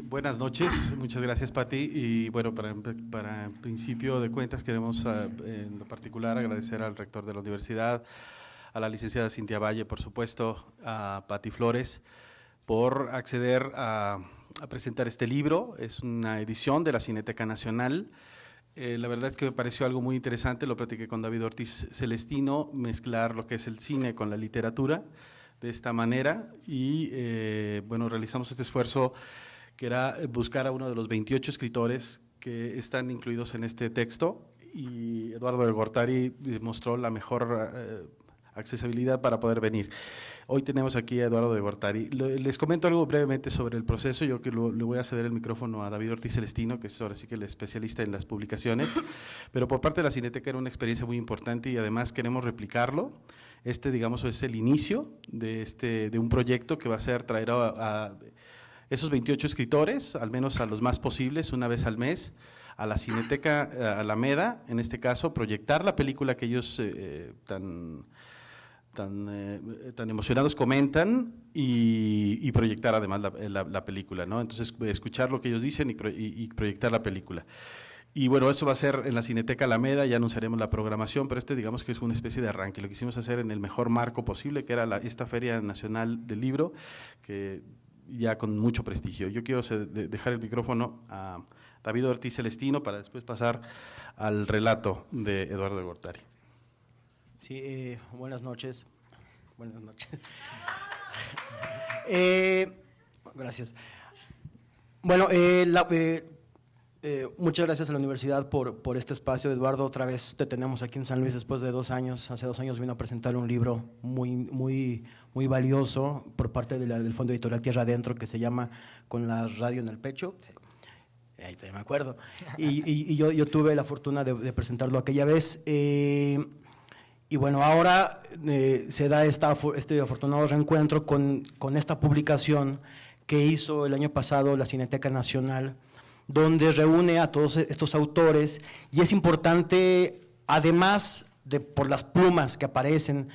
Buenas noches, muchas gracias Pati. Y bueno, para principio de cuentas queremos en lo particular agradecer al rector de la universidad, a la licenciada Cintia Valle, por supuesto, a Pati Flores, por acceder a presentar este libro. Es una edición de la Cineteca Nacional. La verdad es que me pareció algo muy interesante, lo platiqué con David Ortiz Celestino, mezclar lo que es el cine con la literatura de esta manera y bueno, realizamos este esfuerzo que era buscar a uno de los 28 escritores que están incluidos en este texto, y Eduardo de Gortari mostró la mejor accesibilidad para poder venir. Hoy tenemos aquí a Eduardo de Gortari. Les comento algo brevemente sobre el proceso. Yo que le voy a ceder el micrófono a David Ortiz Celestino, que es ahora sí que el especialista en las publicaciones, pero por parte de la Cineteca era una experiencia muy importante y además queremos replicarlo. Digamos, es el inicio de un proyecto que va a ser traer a esos 28 escritores, al menos a los más posibles, una vez al mes, a la Cineteca Alameda, en este caso, proyectar la película que ellos tan emocionados comentan y proyectar además la película, ¿no? Entonces, escuchar lo que ellos dicen y proyectar la película. Y bueno, eso va a ser en la Cineteca Alameda, ya anunciaremos la programación, pero digamos que es una especie de arranque. Lo quisimos hacer en el mejor marco posible, que era esta Feria Nacional del Libro, que ya con mucho prestigio. Yo quiero dejar el micrófono a David Ortiz Celestino para después pasar al relato de Eduardo de Gortari. Sí, buenas noches. Buenas noches. Gracias. Bueno, muchas gracias a la universidad por este espacio. Eduardo, otra vez te tenemos aquí en San Luis después de 2 años. Hace 2 años vino a presentar un libro muy valioso por parte del Fondo Editorial Tierra Adentro, que se llama Con la radio en el pecho. Sí. Ahí te me acuerdo. Y yo tuve la fortuna de presentarlo aquella vez. Y bueno, ahora se da este afortunado reencuentro con esta publicación que hizo el año pasado la Cineteca Nacional, donde reúne a todos estos autores, y es importante, además de por las plumas que aparecen,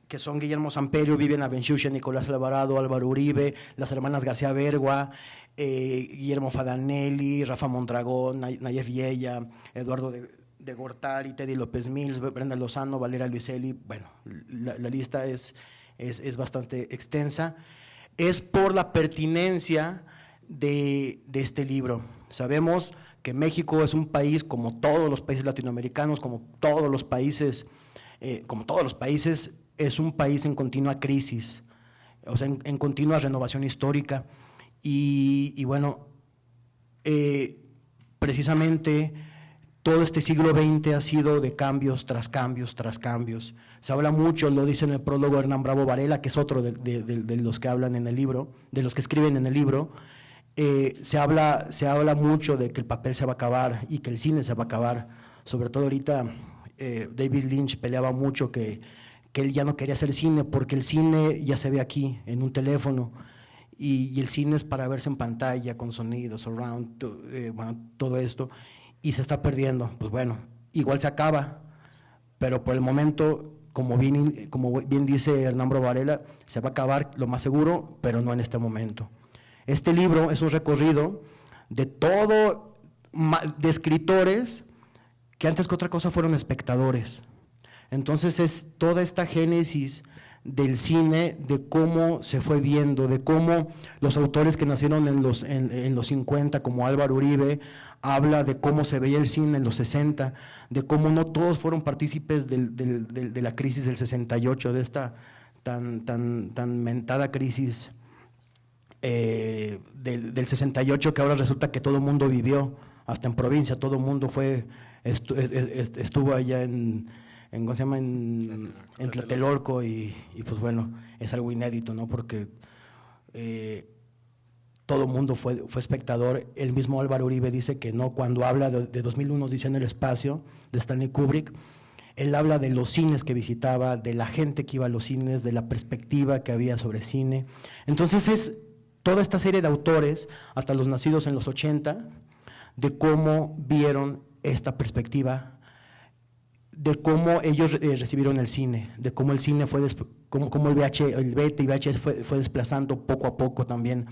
que son Guillermo Samperio, Viviana Benchusha, Nicolás Alvarado, Álvaro Uribe, las hermanas García Bergua, Guillermo Fadanelli, Rafa Mondragón, Nayef Viella, Eduardo de Gortari, Teddy López Mills, Brenda Lozano, Valeria Luiselli. Bueno, la lista es bastante extensa. Es por la pertinencia de este libro. Sabemos que México es un país, como todos los países latinoamericanos, como todos los países, es un país en continua crisis, o sea, en continua renovación histórica. Y bueno, precisamente todo este siglo XX ha sido de cambios tras cambios tras cambios. Se habla mucho, lo dice en el prólogo Hernán Bravo Varela, que es otro de los que hablan en el libro, de los que escriben en el libro. Se habla mucho de que el papel se va a acabar y que el cine se va a acabar. Sobre todo ahorita David Lynch peleaba mucho que él ya no quería hacer cine, porque el cine ya se ve aquí, en un teléfono, y el cine es para verse en pantalla, con sonidos, surround, bueno, todo esto, y se está perdiendo. Pues bueno, igual se acaba, pero por el momento, como bien dice Hernán Bravo Varela, se va a acabar lo más seguro, pero no en este momento. Este libro es un recorrido de escritores que antes que otra cosa fueron espectadores. Entonces es toda esta génesis del cine, de cómo se fue viendo, de cómo los autores que nacieron en los 50, como Álvaro Uribe, habla de cómo se veía el cine en los 60, de cómo no todos fueron partícipes de la crisis del 68, de esta tan mentada crisis del 68, que ahora resulta que todo el mundo vivió, hasta en provincia, todo el mundo estuvo allá en ¿cómo se llama? En Tlatelolco, y pues bueno, es algo inédito, ¿no? Porque todo el mundo fue espectador. El mismo Álvaro Uribe dice que no, cuando habla de 2001 dice en el espacio, de Stanley Kubrick, él habla de los cines que visitaba, de la gente que iba a los cines, de la perspectiva que había sobre cine. Entonces es toda esta serie de autores, hasta los nacidos en los 80, de cómo vieron esta perspectiva, de cómo ellos recibieron el cine, de cómo el cine fue, cómo el beta y VHS fue desplazando poco a poco también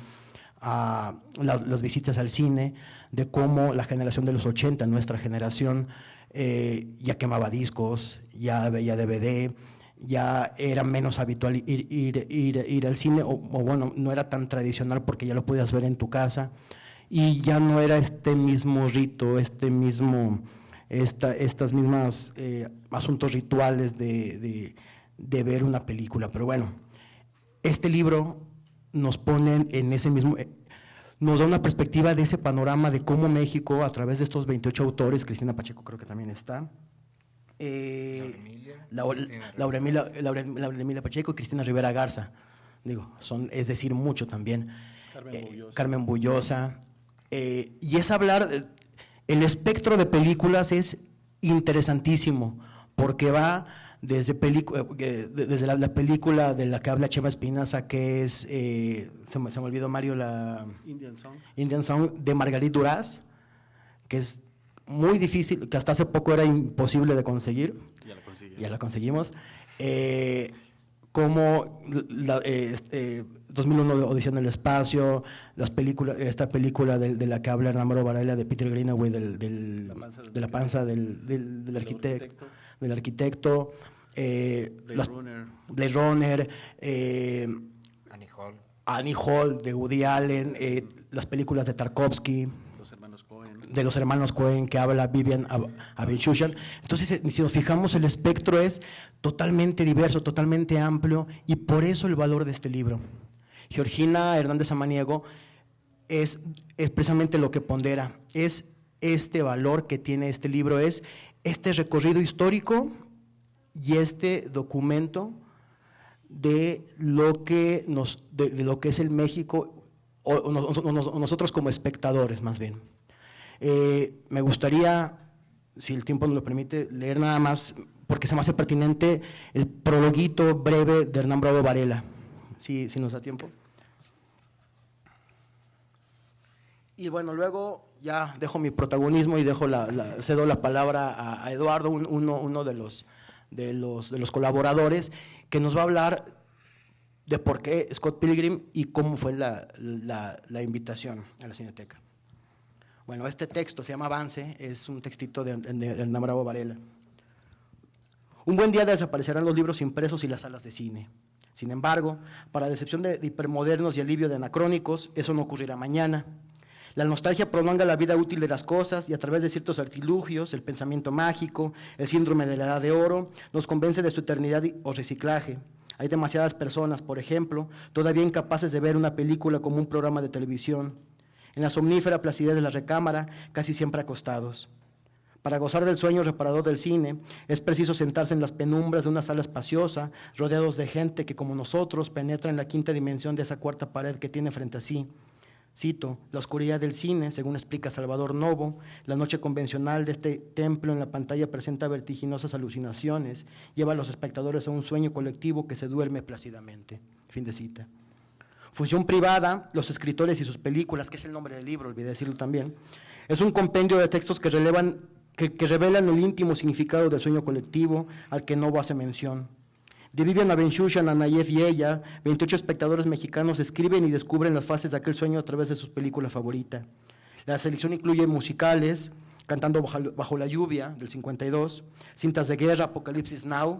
las visitas al cine, de cómo la generación de los 80, nuestra generación, ya quemaba discos, ya veía DVD, ya era menos habitual ir al cine, o bueno, no era tan tradicional porque ya lo podías ver en tu casa, y ya no era este mismo rito, estas mismas asuntos rituales de ver una película. Pero bueno, este libro nos pone en ese mismo, nos da una perspectiva de ese panorama de cómo México, a través de estos 28 autores, Cristina Pacheco creo que también está, Laura Emilia Pacheco y Cristina Rivera Garza, digo, es decir mucho también, Carmen Bullosa, y es hablar, el espectro de películas es interesantísimo, porque va desde la película de la que habla Chema Espinaza, que es, se me olvidó, Mario, la Indian Song de Marguerite Duras, que es muy difícil, que hasta hace poco era imposible de conseguir. Ya la conseguimos. Como 2001 Odisea en el espacio, esta película de la que habla Hernán Varela, de Peter Greenaway, de la panza del arquitecto, Blade Runner, Annie Hall de Woody Allen, las películas de Tarkovsky, de los hermanos Coen, que habla Vivian Abishushan. Entonces, si nos fijamos, el espectro es totalmente diverso, totalmente amplio, y por eso el valor de este libro. Georgina Hernández Samaniego es precisamente lo que pondera, es este valor que tiene este libro, es este recorrido histórico y este documento de lo que es el México, o nosotros como espectadores más bien. Me gustaría, si el tiempo nos lo permite, leer nada más, porque se me hace pertinente, el prologuito breve de Hernán Bravo Varela, si nos da tiempo. Y bueno, luego ya dejo mi protagonismo y cedo la palabra a Eduardo, uno de los colaboradores, que nos va a hablar de por qué Scott Pilgrim y cómo fue la invitación a la Cineteca. Bueno, este texto se llama Avance, es un textito de Hernán Bravo Varela. Un buen día desaparecerán los libros impresos y las salas de cine. Sin embargo, para decepción de hipermodernos y alivio de anacrónicos, eso no ocurrirá mañana. La nostalgia prolonga la vida útil de las cosas y a través de ciertos artilugios, el pensamiento mágico, el síndrome de la edad de oro, nos convence de su eternidad o reciclaje. Hay demasiadas personas, por ejemplo, todavía incapaces de ver una película como un programa de televisión, en la somnífera placidez de la recámara, casi siempre acostados. Para gozar del sueño reparador del cine, es preciso sentarse en las penumbras de una sala espaciosa, rodeados de gente que, como nosotros, penetra en la quinta dimensión de esa cuarta pared que tiene frente a sí. Cito, la oscuridad del cine, según explica Salvador Novo, la noche convencional de este templo en la pantalla presenta vertiginosas alucinaciones, lleva a los espectadores a un sueño colectivo que se duerme plácidamente. Fin de cita. Función privada, los escritores y sus películas, que es el nombre del libro, olvidé decirlo también, es un compendio de textos que revelan el íntimo significado del sueño colectivo al que Novo hace mención. De Vivian Abishushan, Anayev y ella, 28 espectadores mexicanos escriben y descubren las fases de aquel sueño a través de su película favorita. La selección incluye musicales, Cantando bajo la lluvia, del 52, cintas de guerra, Apocalipsis Now,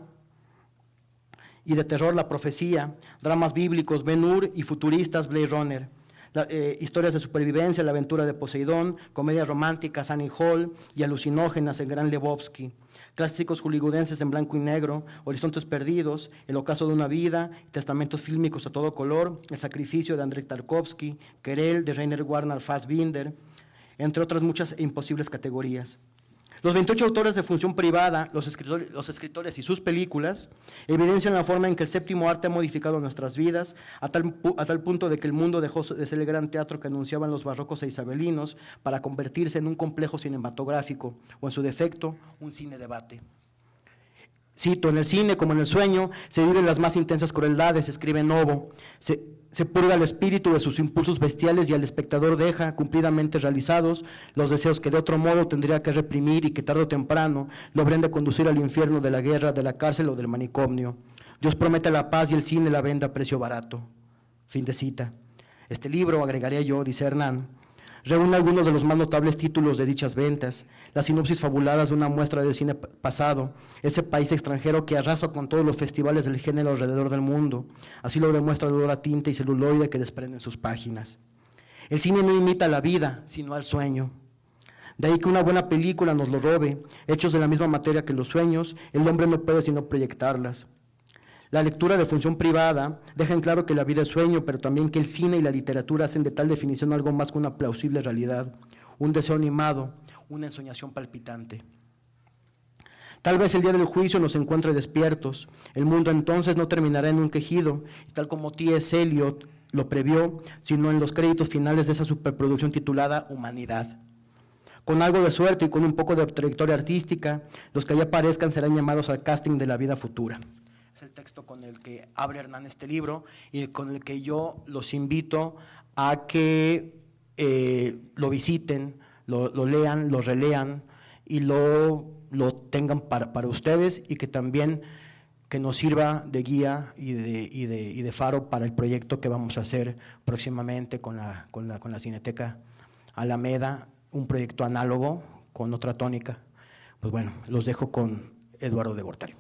y de terror, La profecía, dramas bíblicos, Ben-Hur y futuristas, Blade Runner, historias de supervivencia, La aventura de Poseidón, comedias románticas, Annie Hall y alucinógenas, El gran Lebowski, clásicos hollywoodenses en blanco y negro, Horizontes perdidos, El ocaso de una vida, testamentos fílmicos a todo color, El sacrificio de Andrei Tarkovsky, Querelle de Rainer Werner Fassbinder, entre otras muchas e imposibles categorías. Los 28 autores de función privada, los escritores y sus películas, evidencian la forma en que el séptimo arte ha modificado nuestras vidas, a tal punto de que el mundo dejó de ser el gran teatro que anunciaban los barrocos e isabelinos para convertirse en un complejo cinematográfico, o en su defecto, un cine debate. Cito, en el cine como en el sueño se viven las más intensas crueldades, escribe Novo, se purga el espíritu de sus impulsos bestiales y al espectador deja, cumplidamente realizados, los deseos que de otro modo tendría que reprimir y que tarde o temprano lo habrían de conducir al infierno de la guerra, de la cárcel o del manicomio. Dios promete la paz y el cine la vende a precio barato. Fin de cita. Este libro, agregaría yo, dice Hernán, reúne algunos de los más notables títulos de dichas ventas, las sinopsis fabuladas de una muestra del cine pasado, ese país extranjero que arrasa con todos los festivales del género alrededor del mundo, así lo demuestra el olor a tinta y celuloide que desprenden sus páginas. El cine no imita la vida, sino al sueño. De ahí que una buena película nos lo robe, hechos de la misma materia que los sueños, el hombre no puede sino proyectarlas. La lectura de función privada deja en claro que la vida es sueño, pero también que el cine y la literatura hacen de tal definición algo más que una plausible realidad, un deseo animado, una ensoñación palpitante. Tal vez el día del juicio nos encuentre despiertos, el mundo entonces no terminará en un quejido, y tal como T.S. Eliot lo previó, sino en los créditos finales de esa superproducción titulada Humanidad. Con algo de suerte y con un poco de trayectoria artística, los que allá aparezcan serán llamados al casting de la vida futura. Es el texto con el que abre Hernán este libro y con el que yo los invito a que lo visiten, lo lean, lo relean y lo tengan para ustedes, y que también que nos sirva de guía y de faro para el proyecto que vamos a hacer próximamente con la Cineteca Alameda, un proyecto análogo con otra tónica. Pues bueno, los dejo con Eduardo de Gortari.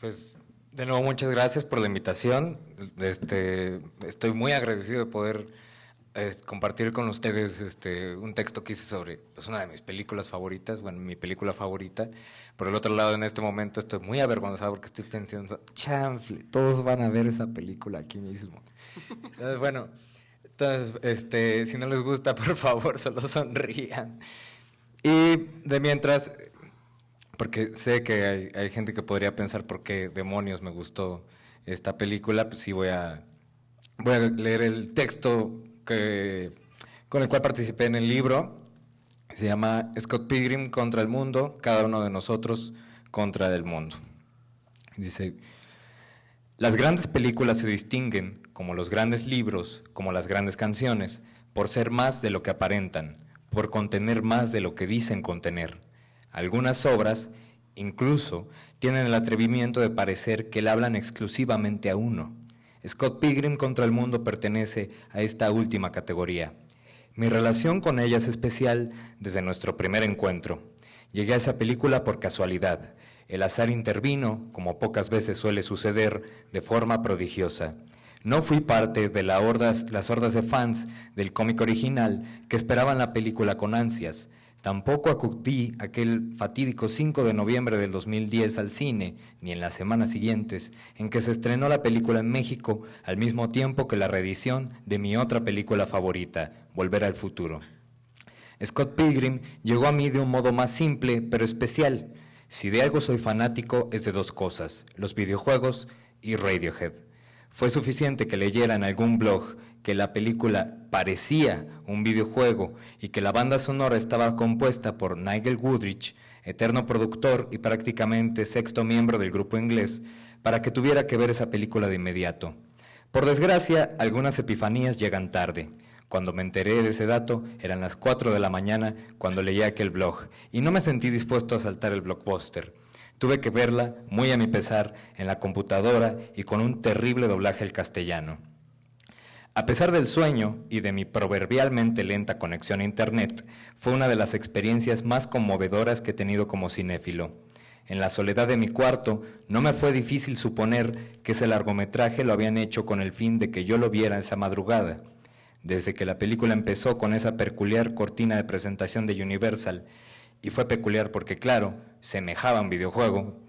Pues de nuevo muchas gracias por la invitación. Estoy muy agradecido de poder compartir con ustedes un texto que hice sobre pues, una de mis películas favoritas, bueno, mi película favorita. Por el otro lado, en este momento estoy muy avergonzado porque estoy pensando, chanfle, todos van a ver esa película aquí mismo. Entonces, bueno, si no les gusta, por favor, solo sonrían. Y de mientras, porque sé que hay gente que podría pensar por qué demonios me gustó esta película, pues sí voy a leer el texto con el cual participé en el libro. Se llama Scott Pilgrim contra el mundo, cada uno de nosotros contra el mundo. Dice: las grandes películas se distinguen, como los grandes libros, como las grandes canciones, por ser más de lo que aparentan, por contener más de lo que dicen contener. Algunas obras, incluso, tienen el atrevimiento de parecer que le hablan exclusivamente a uno. Scott Pilgrim contra el mundo pertenece a esta última categoría. Mi relación con ella es especial desde nuestro primer encuentro. Llegué a esa película por casualidad. El azar intervino, como pocas veces suele suceder, de forma prodigiosa. No fui parte de las hordas de fans del cómic original que esperaban la película con ansias. Tampoco acudí aquel fatídico 5 de noviembre del 2010 al cine, ni en las semanas siguientes, en que se estrenó la película en México al mismo tiempo que la reedición de mi otra película favorita, Volver al futuro. Scott Pilgrim llegó a mí de un modo más simple, pero especial. Si de algo soy fanático es de dos cosas, los videojuegos y Radiohead. Fue suficiente que leyera en algún blog que la película parecía un videojuego y que la banda sonora estaba compuesta por Nigel Godrich, eterno productor y prácticamente sexto miembro del grupo inglés, para que tuviera que ver esa película de inmediato. Por desgracia, algunas epifanías llegan tarde. Cuando me enteré de ese dato, eran las 4 de la mañana cuando leí aquel blog, y no me sentí dispuesto a saltar el blockbuster. Tuve que verla, muy a mi pesar, en la computadora y con un terrible doblaje al castellano. A pesar del sueño y de mi proverbialmente lenta conexión a Internet, fue una de las experiencias más conmovedoras que he tenido como cinéfilo. En la soledad de mi cuarto, no me fue difícil suponer que ese largometraje lo habían hecho con el fin de que yo lo viera esa madrugada. Desde que la película empezó con esa peculiar cortina de presentación de Universal, y fue peculiar porque, claro, semejaba a un videojuego,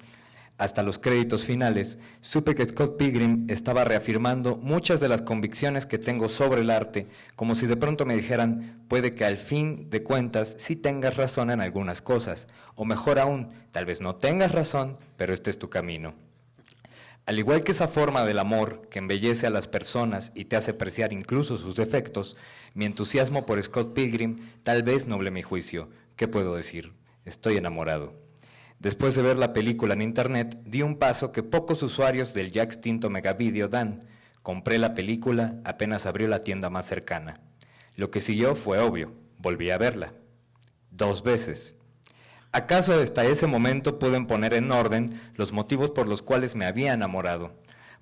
hasta los créditos finales, supe que Scott Pilgrim estaba reafirmando muchas de las convicciones que tengo sobre el arte, como si de pronto me dijeran, puede que al fin de cuentas sí tengas razón en algunas cosas, o mejor aún, tal vez no tengas razón, pero este es tu camino. Al igual que esa forma del amor que embellece a las personas y te hace apreciar incluso sus defectos, mi entusiasmo por Scott Pilgrim tal vez nuble mi juicio. ¿Qué puedo decir? Estoy enamorado. Después de ver la película en internet, di un paso que pocos usuarios del ya extinto Megavideo dan. Compré la película apenas abrió la tienda más cercana. Lo que siguió fue obvio, volví a verla. 2 veces. ¿Acaso hasta ese momento pueden poner en orden los motivos por los cuales me había enamorado?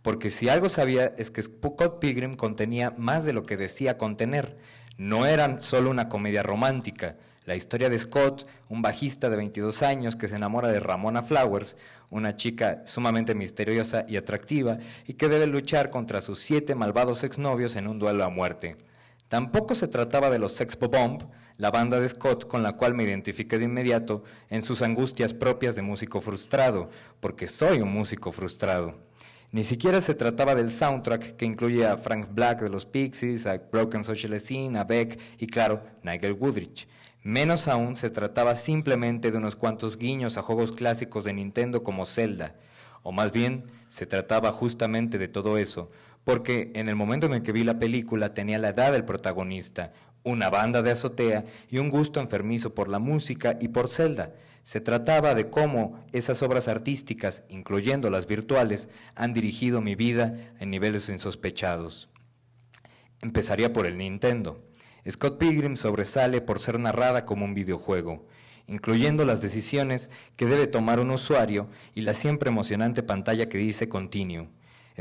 Porque si algo sabía es que Scott Pilgrim contenía más de lo que decía contener. No era solo una comedia romántica. La historia de Scott, un bajista de 22 años que se enamora de Ramona Flowers, una chica sumamente misteriosa y atractiva, y que debe luchar contra sus 7 malvados exnovios en un duelo a muerte. Tampoco se trataba de los Sex Bomb, la banda de Scott con la cual me identifiqué de inmediato en sus angustias propias de músico frustrado, porque soy un músico frustrado. Ni siquiera se trataba del soundtrack que incluye a Frank Black de los Pixies, a Broken Social Scene, a Beck y claro, Nigel Godrich. Menos aún se trataba simplemente de unos cuantos guiños a juegos clásicos de Nintendo como Zelda, o más bien se trataba justamente de todo eso, porque en el momento en el que vi la película tenía la edad del protagonista, una banda de azotea y un gusto enfermizo por la música y por Zelda. Se trataba de cómo esas obras artísticas, incluyendo las virtuales, han dirigido mi vida en niveles insospechados. Empezaría por el Nintendo. Scott Pilgrim sobresale por ser narrada como un videojuego, incluyendo las decisiones que debe tomar un usuario y la siempre emocionante pantalla que dice Continue.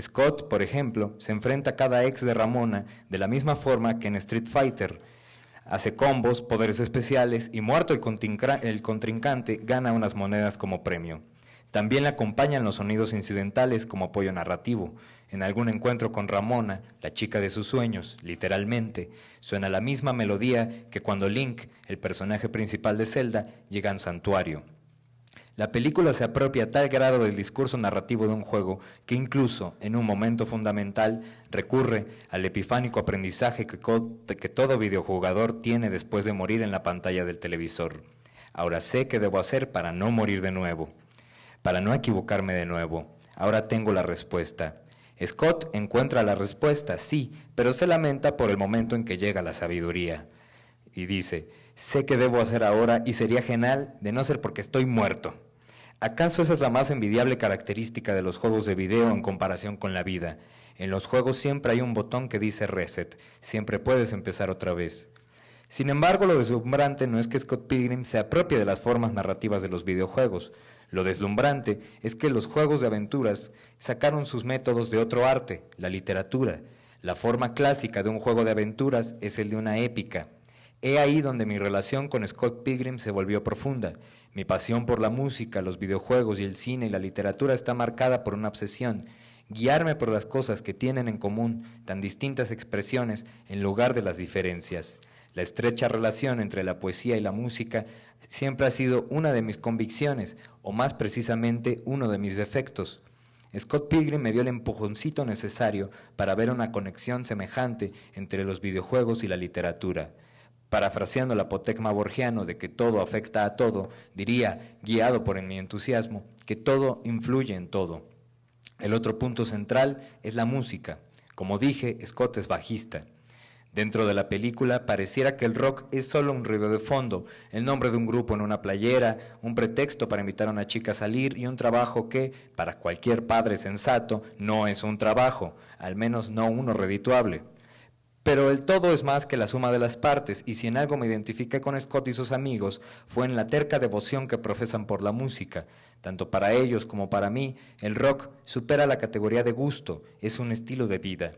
Scott, por ejemplo, se enfrenta a cada ex de Ramona de la misma forma que en Street Fighter. Hace combos, poderes especiales y muerto el contrincante gana unas monedas como premio. También le acompañan los sonidos incidentales como apoyo narrativo. En algún encuentro con Ramona, la chica de sus sueños, literalmente, suena la misma melodía que cuando Link, el personaje principal de Zelda, llega a un santuario. La película se apropia a tal grado del discurso narrativo de un juego que incluso, en un momento fundamental, recurre al epifánico aprendizaje que todo videojugador tiene después de morir en la pantalla del televisor. Ahora sé qué debo hacer para no morir de nuevo, para no equivocarme de nuevo. Ahora tengo la respuesta. Scott encuentra la respuesta, sí, pero se lamenta por el momento en que llega la sabiduría. Y dice, sé qué debo hacer ahora y sería genial de no ser porque estoy muerto. ¿Acaso esa es la más envidiable característica de los juegos de video en comparación con la vida? En los juegos siempre hay un botón que dice reset, siempre puedes empezar otra vez. Sin embargo, lo deslumbrante no es que Scott Pilgrim se apropie de las formas narrativas de los videojuegos. Lo deslumbrante es que los juegos de aventuras sacaron sus métodos de otro arte, la literatura. La forma clásica de un juego de aventuras es el de una épica. He ahí donde mi relación con Scott Pilgrim se volvió profunda. Mi pasión por la música, los videojuegos y el cine y la literatura está marcada por una obsesión. Guiarme por las cosas que tienen en común tan distintas expresiones en lugar de las diferencias. La estrecha relación entre la poesía y la música siempre ha sido una de mis convicciones, o más precisamente uno de mis defectos. Scott Pilgrim me dio el empujoncito necesario para ver una conexión semejante entre los videojuegos y la literatura. Parafraseando el apotegma borgiano de que todo afecta a todo, diría, guiado por mi entusiasmo, que todo influye en todo. El otro punto central es la música. Como dije, Scott es bajista. Dentro de la película pareciera que el rock es solo un ruido de fondo, el nombre de un grupo en una playera, un pretexto para invitar a una chica a salir y un trabajo que, para cualquier padre sensato, no es un trabajo, al menos no uno redituable. Pero el todo es más que la suma de las partes, y si en algo me identifiqué con Scott y sus amigos, fue en la terca devoción que profesan por la música. Tanto para ellos como para mí, el rock supera la categoría de gusto, es un estilo de vida.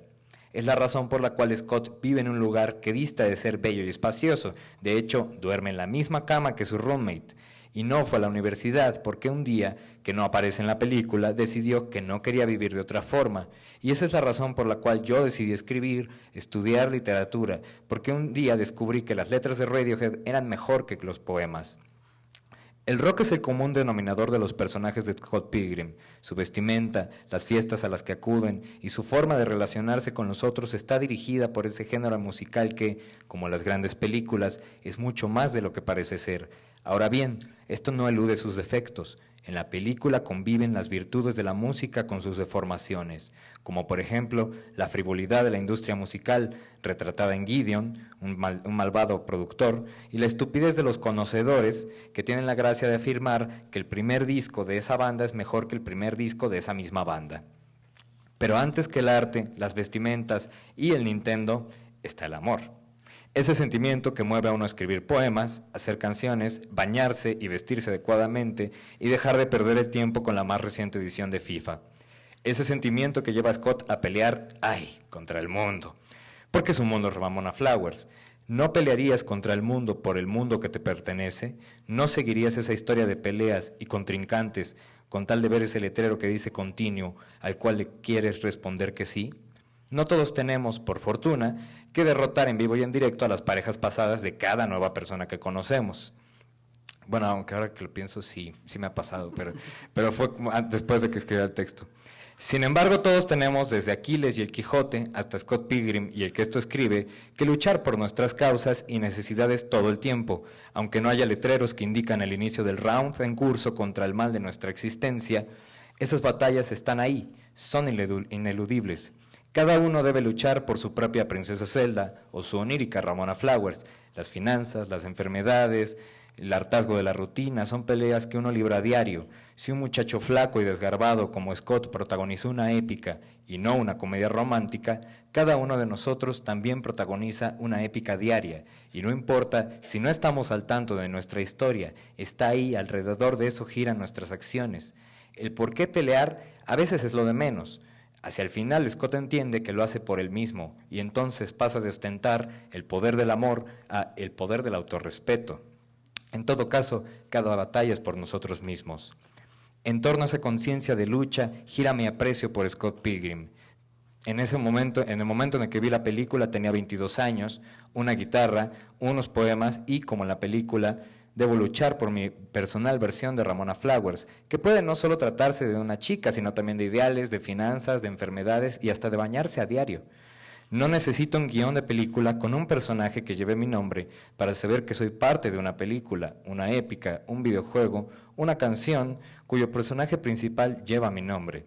Es la razón por la cual Scott vive en un lugar que dista de ser bello y espacioso. De hecho, duerme en la misma cama que su roommate. Y no fue a la universidad porque un día, que no aparece en la película, decidió que no quería vivir de otra forma. Y esa es la razón por la cual yo decidí escribir, estudiar literatura, porque un día descubrí que las letras de Radiohead eran mejor que los poemas. El rock es el común denominador de los personajes de Scott Pilgrim. Su vestimenta, las fiestas a las que acuden y su forma de relacionarse con los otros está dirigida por ese género musical que, como las grandes películas, es mucho más de lo que parece ser. Ahora bien, esto no elude sus defectos. En la película conviven las virtudes de la música con sus deformaciones, como por ejemplo la frivolidad de la industria musical, retratada en Gideon, un malvado productor, y la estupidez de los conocedores, que tienen la gracia de afirmar que el primer disco de esa banda es mejor que el primer disco de esa misma banda. Pero antes que el arte, las vestimentas y el Nintendo, está el amor. Ese sentimiento que mueve a uno a escribir poemas, hacer canciones, bañarse y vestirse adecuadamente y dejar de perder el tiempo con la más reciente edición de FIFA. Ese sentimiento que lleva a Scott a pelear, contra el mundo. Porque es un mundo Ramona Flowers. ¿No pelearías contra el mundo por el mundo que te pertenece? ¿No seguirías esa historia de peleas y contrincantes con tal de ver ese letrero que dice continuo al cual le quieres responder que sí? No todos tenemos, por fortuna, que derrotar en vivo y en directo a las parejas pasadas de cada nueva persona que conocemos. Bueno, aunque ahora que lo pienso, sí me ha pasado, pero fue después de que escribí el texto. Sin embargo, todos tenemos, desde Aquiles y el Quijote hasta Scott Pilgrim y el que esto escribe, que luchar por nuestras causas y necesidades todo el tiempo, aunque no haya letreros que indican el inicio del round en curso contra el mal de nuestra existencia. Esas batallas están ahí, son ineludibles. Cada uno debe luchar por su propia princesa Zelda o su onírica Ramona Flowers. Las finanzas, las enfermedades, el hartazgo de la rutina son peleas que uno libra a diario. Si un muchacho flaco y desgarbado como Scott protagonizó una épica y no una comedia romántica, cada uno de nosotros también protagoniza una épica diaria. Y no importa si no estamos al tanto de nuestra historia, está ahí, alrededor de eso giran nuestras acciones. El por qué pelear a veces es lo de menos. Hacia el final, Scott entiende que lo hace por él mismo y entonces pasa de ostentar el poder del amor a el poder del autorrespeto. En todo caso, cada batalla es por nosotros mismos. En torno a esa conciencia de lucha, gira mi aprecio por Scott Pilgrim. En el momento en el que vi la película tenía 22 años, una guitarra, unos poemas y, como en la película, debo luchar por mi personal versión de Ramona Flowers, que puede no solo tratarse de una chica, sino también de ideales, de finanzas, de enfermedades y hasta de bañarse a diario. No necesito un guión de película con un personaje que lleve mi nombre para saber que soy parte de una película, una épica, un videojuego, una canción cuyo personaje principal lleva mi nombre.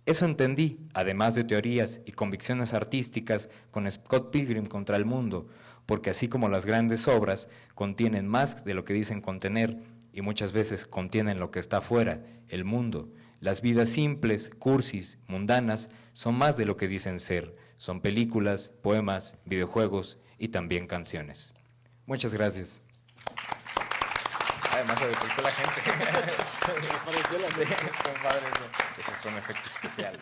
Eso entendí, además de teorías y convicciones artísticas, con Scott Pilgrim contra el mundo, porque así como las grandes obras contienen más de lo que dicen contener y muchas veces contienen lo que está afuera, el mundo, las vidas simples, cursis, mundanas, son más de lo que dicen ser. Son películas, poemas, videojuegos y también canciones. Muchas gracias. Además se detectó la gente. Eso fue un efecto especial.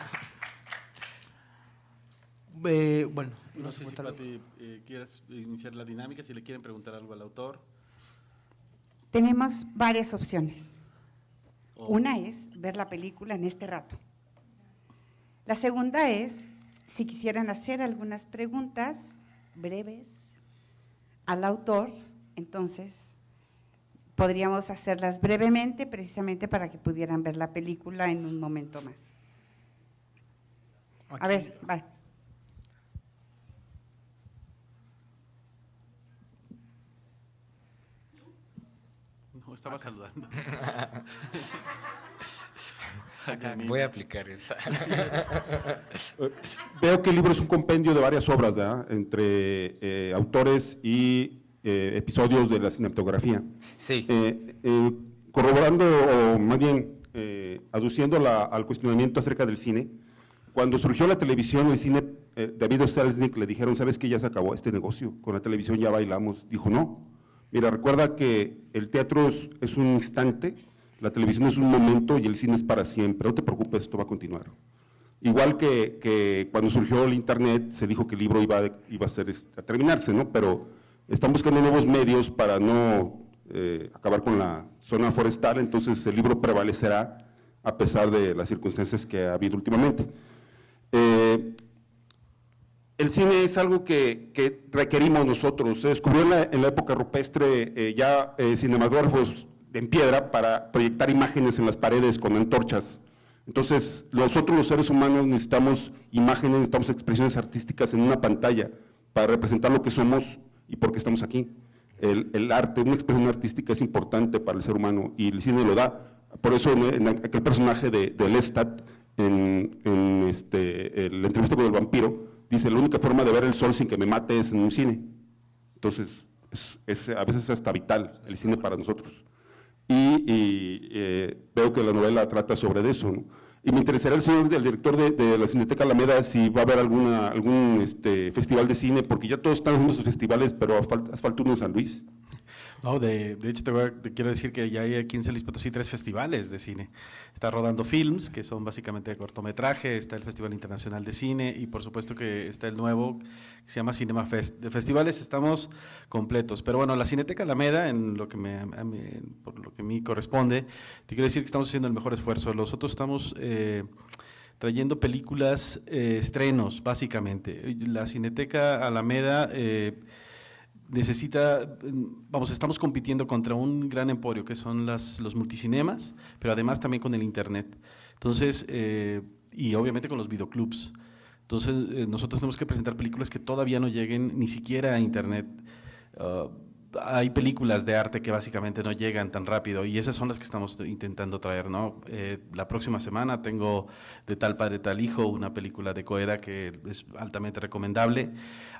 Bueno, no sé si Pati quieres iniciar la dinámica, si le quieren preguntar algo al autor. Tenemos varias opciones. Una es ver la película en este rato. La segunda es, si quisieran hacer algunas preguntas breves al autor, entonces podríamos hacerlas brevemente, precisamente para que pudieran ver la película en un momento más. A ver, va. No, estaba saludando. Voy a aplicar esa. Veo que el libro es un compendio de varias obras, ¿verdad? Entre autores y episodios de la cinematografía. Sí. Corroborando, o más bien aduciendo al cuestionamiento acerca del cine, cuando surgió la televisión, el cine, David O. Selznick le dijeron, ¿sabes qué? Ya se acabó este negocio, con la televisión ya bailamos. Dijo, no, mira, recuerda que el teatro es un instante, la televisión es un momento y el cine es para siempre, no te preocupes, esto va a continuar. Igual que cuando surgió el internet, se dijo que el libro iba a terminarse, ¿no? Pero están buscando nuevos medios para no acabar con la zona forestal, entonces el libro prevalecerá a pesar de las circunstancias que ha habido últimamente. El cine es algo que requerimos nosotros. Se descubrió en la época rupestre cinematógrafos en piedra para proyectar imágenes en las paredes con antorchas. Entonces, nosotros los seres humanos necesitamos imágenes, necesitamos expresiones artísticas en una pantalla para representar lo que somos y por qué estamos aquí. El arte, una expresión artística es importante para el ser humano y el cine lo da. Por eso en aquel personaje de Lestat, en la entrevista con el vampiro, dice, la única forma de ver el sol sin que me mate es en un cine. Entonces, a veces es hasta vital el cine para nosotros. Y veo que la novela trata sobre eso, ¿no? Y me interesaría el director de la Cineteca Alameda, si va a haber algún festival de cine, porque ya todos están haciendo sus festivales, pero hace falta uno en San Luis. No, de hecho te quiero decir que ya hay aquí en San Luis Potosí 3 festivales de cine. Está Rodando Films, que son básicamente cortometraje, está el Festival Internacional de Cine y por supuesto que está el nuevo que se llama Cinema Fest. De festivales estamos completos, pero bueno, la Cineteca Alameda, en lo que por lo que a mí corresponde, te quiero decir que estamos haciendo el mejor esfuerzo. Nosotros estamos trayendo películas, estrenos, básicamente. La Cineteca Alameda estamos compitiendo contra un gran emporio que son los multicinemas, pero además también con el internet. Entonces, y obviamente con los videoclubs. Entonces, nosotros tenemos que presentar películas que todavía no lleguen ni siquiera a internet. Hay películas de arte que básicamente no llegan tan rápido y esas son las que estamos intentando traer, ¿no? La próxima semana tengo De tal padre, tal hijo, una película de Coeda que es altamente recomendable.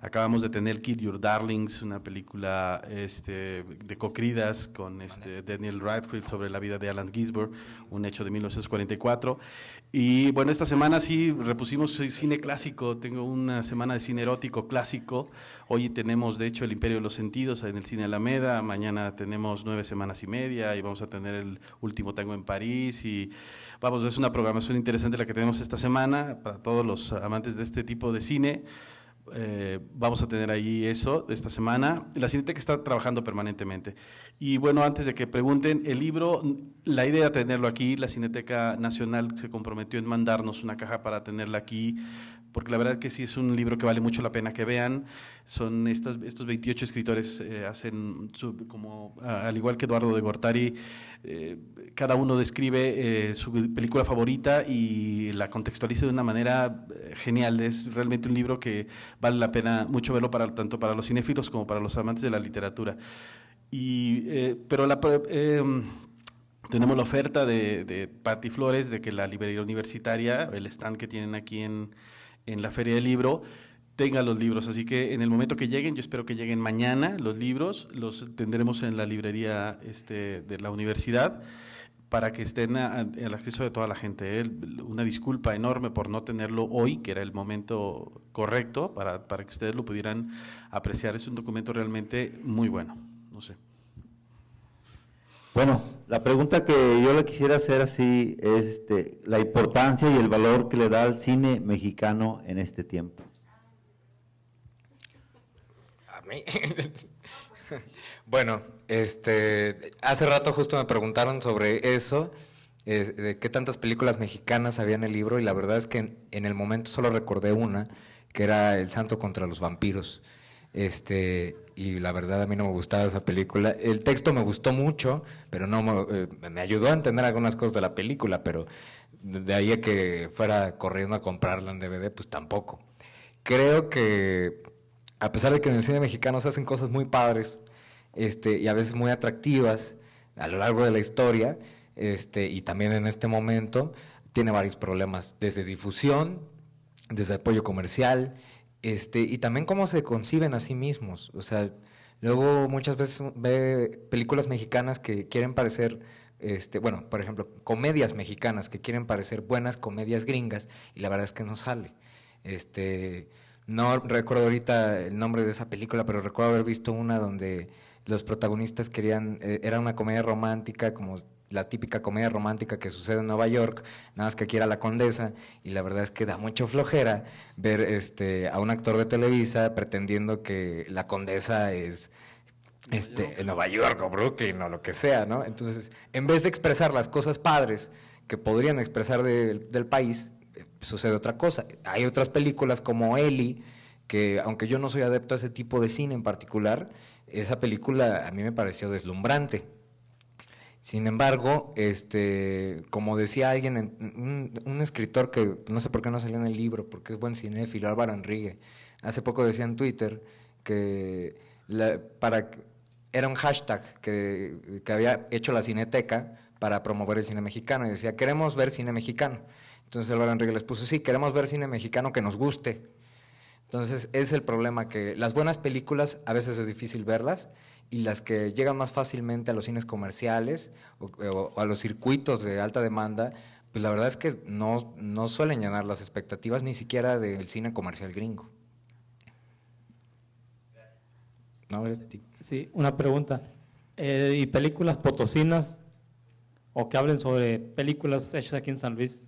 Acabamos de tener Kill Your Darlings, una película de Cocridas con Daniel Radcliffe sobre la vida de Allen Ginsberg, un hecho de 1944. Y bueno, esta semana sí repusimos cine clásico, tengo una semana de cine erótico clásico. Hoy tenemos, de hecho, El Imperio de los Sentidos en el Cine Alameda, mañana tenemos 9 semanas y media y vamos a tener El Último Tango en París y vamos, es una programación interesante la que tenemos esta semana para todos los amantes de este tipo de cine. Vamos a tener ahí eso esta semana. La Cineteca está trabajando permanentemente. Y bueno, antes de que pregunten, el libro, la idea de tenerlo aquí, la Cineteca Nacional se comprometió en mandarnos una caja para tenerla aquí, porque la verdad que sí es un libro que vale mucho la pena que vean. Son estos 28 escritores, hacen, al igual que Eduardo de Gortari, cada uno describe su película favorita y la contextualiza de una manera genial. Es realmente un libro que vale la pena mucho verlo tanto para los cinéfilos como para los amantes de la literatura. Pero tenemos la oferta de Patti Flores de que la librería universitaria, el stand que tienen aquí en la Feria del Libro, tenga los libros. Así que en el momento que lleguen, yo espero que lleguen mañana los libros, los tendremos en la librería de la universidad para que estén al acceso de toda la gente. Una disculpa enorme por no tenerlo hoy, que era el momento correcto para que ustedes lo pudieran apreciar. Es un documento realmente muy bueno. No sé. Bueno, la pregunta que yo le quisiera hacer así es la importancia y el valor que le da al cine mexicano en este tiempo. A mí. Bueno, hace rato justo me preguntaron sobre eso, de qué tantas películas mexicanas había en el libro, y la verdad es que en el momento solo recordé una, que era El Santo contra los vampiros. Y la verdad a mí no me gustaba esa película. El texto me gustó mucho, pero no me ayudó a entender algunas cosas de la película, pero de ahí a que fuera corriendo a comprarla en DVD, pues tampoco. Creo que a pesar de que en el cine mexicano se hacen cosas muy padres, y a veces muy atractivas a lo largo de la historia, y también en este momento, tiene varios problemas, desde difusión, desde apoyo comercial, y también cómo se conciben a sí mismos. O sea, luego muchas veces ve películas mexicanas que quieren parecer, bueno, por ejemplo, comedias mexicanas que quieren parecer buenas comedias gringas, y la verdad es que no sale. No recuerdo ahorita el nombre de esa película, pero recuerdo haber visto una donde los protagonistas querían, era una comedia romántica, como la típica comedia romántica que sucede en Nueva York, nada más que aquí era la Condesa, y la verdad es que da mucho flojera ver a un actor de Televisa pretendiendo que la Condesa es en Nueva York o Brooklyn o lo que sea, ¿no? Entonces, en vez de expresar las cosas padres que podrían expresar del país, sucede otra cosa. Hay otras películas como Eli, que aunque yo no soy adepto a ese tipo de cine en particular, esa película a mí me pareció deslumbrante. Sin embargo, como decía alguien, un escritor que no sé por qué no salió en el libro, porque es buen cinéfilo, Álvaro Enrique, hace poco decía en Twitter que era un hashtag que había hecho la Cineteca para promover el cine mexicano, y decía, queremos ver cine mexicano. Entonces Álvaro Enrique les puso, sí, queremos ver cine mexicano que nos guste. Entonces es el problema, que las buenas películas a veces es difícil verlas, y las que llegan más fácilmente a los cines comerciales o a los circuitos de alta demanda, Pues la verdad es que no suelen llenar las expectativas ni siquiera del cine comercial gringo. No, sí, una pregunta. ¿Y películas potosinas o que hablen sobre películas hechas aquí en San Luis?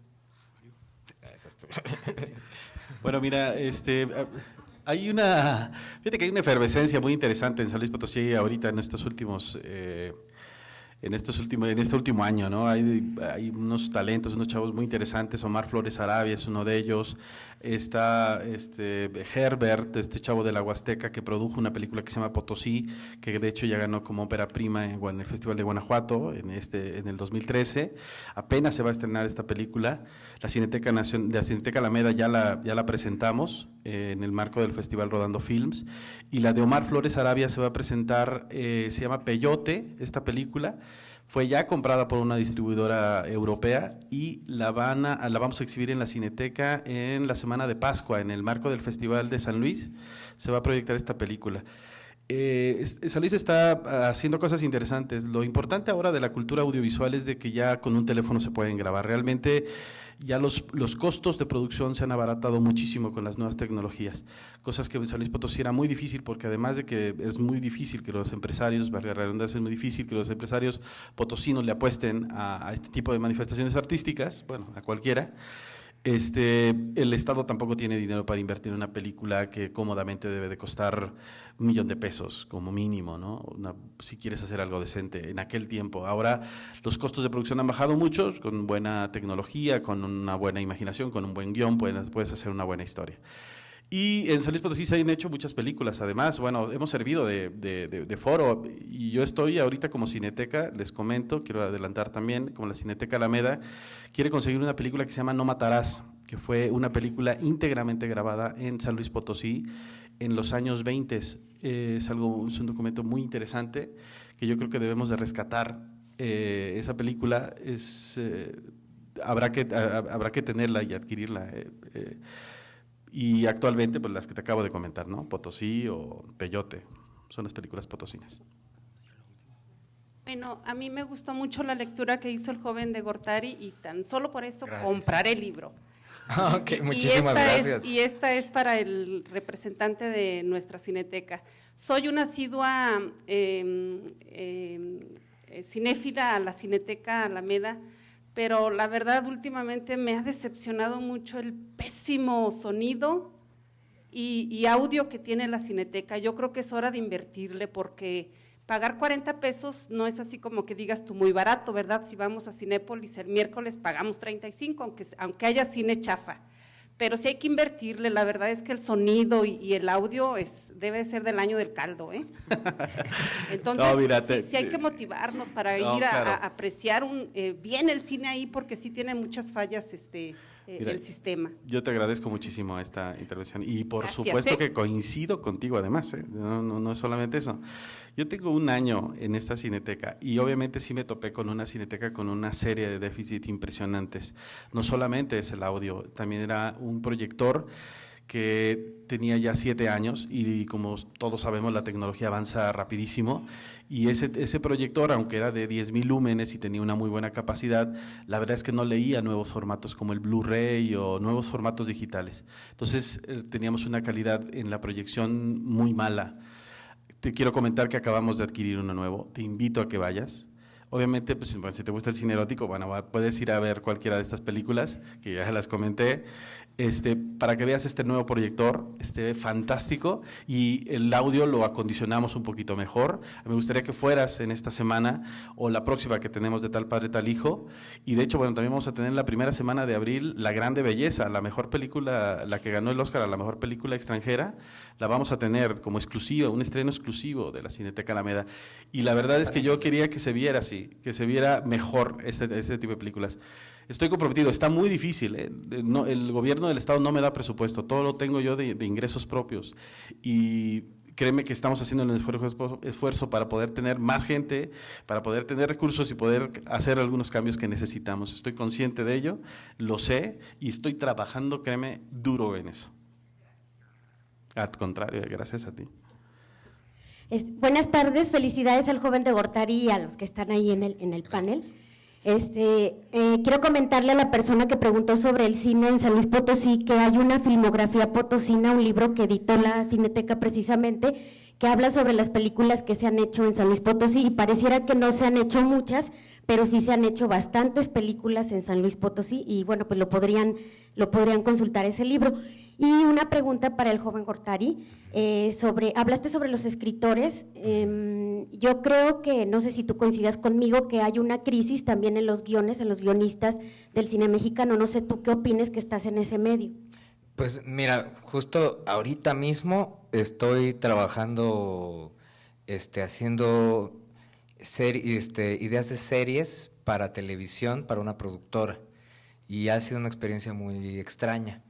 Bueno, mira, fíjate que hay una efervescencia muy interesante en San Luis Potosí ahorita en estos últimos, en este último año, ¿no? Hay unos talentos, unos chavos muy interesantes. Omar Flores Arabia es uno de ellos. Está Herbert, este chavo de la Huasteca, que produjo una película que se llama Potosí, que de hecho ya ganó como ópera prima en el Festival de Guanajuato en el 2013. Apenas se va a estrenar esta película. La Cineteca Alameda ya la presentamos en el marco del Festival Rodando Films, y la de Omar Flores Arabia se va a presentar, se llama Peyote, esta película. Fue ya comprada por una distribuidora europea y la vamos a exhibir en la Cineteca en la semana de Pascua, en el marco del Festival de San Luis. Se va a proyectar esta película. San Luis está haciendo cosas interesantes. Lo importante ahora de la cultura audiovisual es de que ya con un teléfono se pueden grabar. Realmente ya los costos de producción se han abaratado muchísimo con las nuevas tecnologías, cosas que en San Luis Potosí era muy difícil, porque además de que es muy difícil que los empresarios, valga la redundancia, es muy difícil que los empresarios potosinos le apuesten a este tipo de manifestaciones artísticas, bueno, a cualquiera. El Estado tampoco tiene dinero para invertir en una película que cómodamente debe de costar $1 millón como mínimo, ¿no? Si quieres hacer algo decente en aquel tiempo. Ahora los costos de producción han bajado mucho, con buena tecnología, con una buena imaginación, con un buen guión, puedes hacer una buena historia. Y en San Luis Potosí se han hecho muchas películas, además, bueno, hemos servido de foro, y yo estoy ahorita como Cineteca, les comento, quiero adelantar también, como la Cineteca Alameda quiere conseguir una película que se llama No Matarás, que fue una película íntegramente grabada en San Luis Potosí en los años 20. Es un documento muy interesante que yo creo que debemos de rescatar. Esa película habrá que tenerla y adquirirla. Y actualmente, pues las que te acabo de comentar, ¿no? Potosí o Peyote, son las películas potosinas. Bueno, a mí me gustó mucho la lectura que hizo el joven de Gortari y tan solo por eso Gracias. compraré el libro. Ok, muchísimas gracias. Y esta es para el representante de nuestra Cineteca. Soy una asidua cinéfila a la Cineteca Alameda, pero la verdad últimamente me ha decepcionado mucho el pésimo sonido y audio que tiene la Cineteca. Yo creo que es hora de invertirle, porque pagar 40 pesos no es así como que digas tú muy barato, ¿verdad? Si vamos a Cinépolis el miércoles pagamos 35, aunque haya cine chafa. Pero sí hay que invertirle, la verdad es que el sonido y el audio debe ser del año del caldo, ¿eh? Entonces, no, mira, sí hay que motivarnos para ir claro, a apreciar bien el cine ahí, porque sí tiene muchas fallas mira, el sistema. Yo te agradezco muchísimo esta intervención y por Gracias, supuesto que coincido contigo además, ¿eh? No es solamente eso. Yo tengo 1 año en esta Cineteca y obviamente sí me topé con una Cineteca con una serie de déficits impresionantes. No solamente es el audio, también era un proyector que tenía ya 7 años y como todos sabemos la tecnología avanza rapidísimo, y ese proyector, aunque era de 10,000 lúmenes y tenía una muy buena capacidad, la verdad es que no leía nuevos formatos como el Blu-ray o nuevos formatos digitales. Entonces teníamos una calidad en la proyección muy mala. Te quiero comentar que acabamos de adquirir uno nuevo, te invito a que vayas. Obviamente, pues, si te gusta el cine erótico, bueno, puedes ir a ver cualquiera de estas películas, que ya las comenté, para que veas este nuevo proyector, fantástico, y el audio lo acondicionamos un poquito mejor. Me gustaría que fueras en esta semana o la próxima que tenemos de Tal Padre, Tal Hijo, y de hecho, bueno, también vamos a tener la primera semana de abril La Grande Belleza, la mejor película, la que ganó el Oscar a la mejor película extranjera, la vamos a tener como exclusiva, un estreno exclusivo de la Cineteca Alameda, y la verdad es que yo quería que se viera así, que se viera mejor este tipo de películas. Estoy comprometido, está muy difícil, ¿eh? No, el gobierno del Estado no me da presupuesto, todo lo tengo yo de ingresos propios, y créeme que estamos haciendo un esfuerzo para poder tener más gente, para poder tener recursos y poder hacer algunos cambios que necesitamos. Estoy consciente de ello, lo sé, y estoy trabajando, créeme, duro en eso. Al contrario, gracias a ti. Buenas tardes, felicidades al joven de Gortari y a los que están ahí en el panel. Quiero comentarle a la persona que preguntó sobre el cine en San Luis Potosí que hay una filmografía potosina, un libro que editó la Cineteca precisamente, que habla sobre las películas que se han hecho en San Luis Potosí, y pareciera que no se han hecho muchas, pero sí se han hecho bastantes películas en San Luis Potosí, y bueno, pues lo podrían consultar ese libro. Y una pregunta para el joven Gortari, hablaste sobre los escritores. Yo creo que, no sé si tú coincidas conmigo, que hay una crisis también en los guiones, en los guionistas del cine mexicano. No sé tú qué opines, que estás en ese medio. Pues mira, justo ahorita mismo estoy trabajando, haciendo ideas de series para televisión, para una productora, y ha sido una experiencia muy extraña.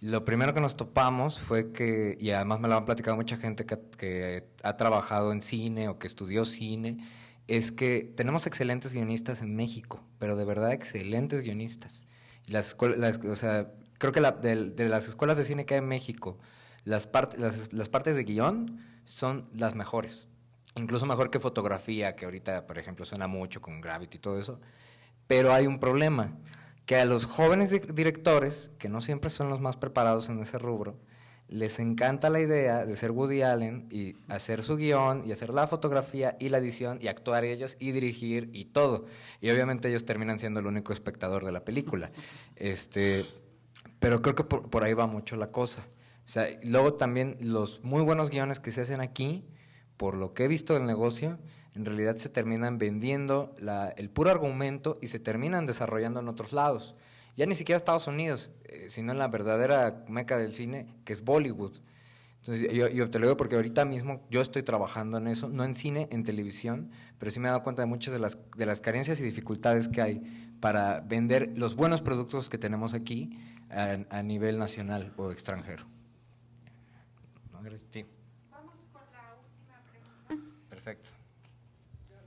Lo primero que nos topamos fue que, y además me lo han platicado mucha gente que ha trabajado en cine o que estudió cine, es que tenemos excelentes guionistas en México, pero de verdad excelentes guionistas. Y creo que de las escuelas de cine que hay en México, las partes de guión son las mejores, incluso mejor que fotografía, que ahorita, por ejemplo, suena mucho con Gravity y todo eso. Pero hay un problema, que a los jóvenes directores, que no siempre son los más preparados en ese rubro, les encanta la idea de ser Woody Allen y hacer su guión y hacer la fotografía y la edición y actuar ellos y dirigir y todo. Y obviamente ellos terminan siendo el único espectador de la película. Pero creo que por ahí va mucho la cosa. O sea, luego también los muy buenos guiones que se hacen aquí, por lo que he visto del negocio, en realidad se terminan vendiendo el puro argumento y se terminan desarrollando en otros lados. Ya ni siquiera Estados Unidos, sino en la verdadera meca del cine, que es Bollywood. Entonces, yo te lo digo porque ahorita mismo yo estoy trabajando en eso, no en cine, en televisión, pero sí me he dado cuenta de muchas de las carencias y dificultades que hay para vender los buenos productos que tenemos aquí a nivel nacional o extranjero. Sí. Vamos con la última pregunta. Perfecto.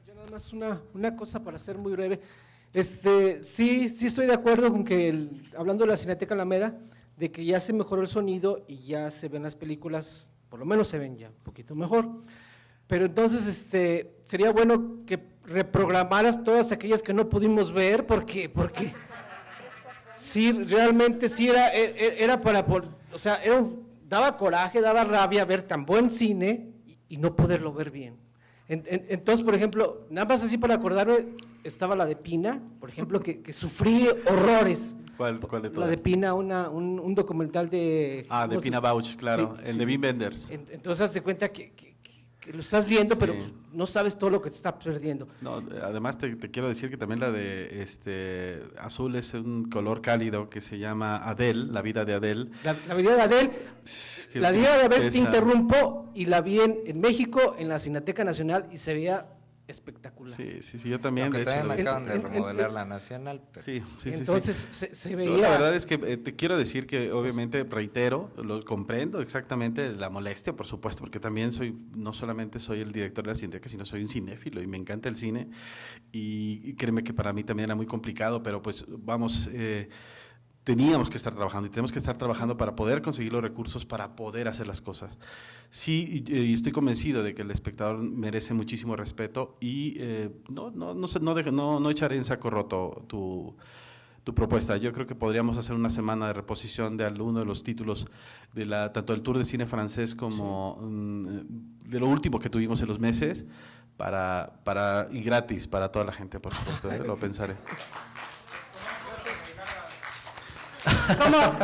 Yo nada más una cosa para ser muy breve. Sí estoy de acuerdo con que, hablando de la Cineteca Alameda, de que ya se mejoró el sonido y ya se ven las películas, por lo menos se ven ya un poquito mejor. Pero entonces sería bueno que reprogramaras todas aquellas que no pudimos ver, porque sí, realmente sí era o sea, daba coraje, daba rabia ver tan buen cine y no poderlo ver bien. Entonces, por ejemplo, nada más así para acordarme, estaba la de Pina, por ejemplo, que sufrí horrores. ¿Cuál de todas? La de Pina, un documental de… de Pina Bausch, claro, el de Wim Wenders. Entonces, haz de cuenta que lo estás viendo, pero no sabes todo lo que te estás perdiendo. No, además te quiero decir que también la de azul es un color cálido que se llama Adele, la vida de Adele. La vida de Adele, te interrumpo, y la vi en México, en la Cineteca Nacional, y se veía espectacular. Sí, yo también. Aunque de hecho, me acaban de remodelar la Nacional. Pero… Sí. Entonces se veía… Yo la verdad es que te quiero decir que obviamente, reitero, lo comprendo exactamente la molestia, por supuesto, porque también no solamente soy el director de la Cineteca, sino soy un cinéfilo y me encanta el cine, y créeme que para mí también era muy complicado, pero pues vamos… teníamos que estar trabajando y tenemos que estar trabajando para poder conseguir los recursos para poder hacer las cosas. Sí, y estoy convencido de que el espectador merece muchísimo respeto y no echaré en saco roto tu propuesta. Yo creo que podríamos hacer una semana de reposición de alguno de los títulos tanto del Tour de Cine Francés como de lo último que tuvimos en los meses y gratis para toda la gente, por supuesto. Lo pensaré.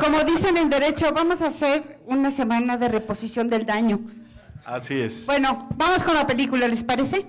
Como dicen en derecho, vamos a hacer una semana de reposición del daño. Así es. Bueno, vamos con la película, ¿les parece?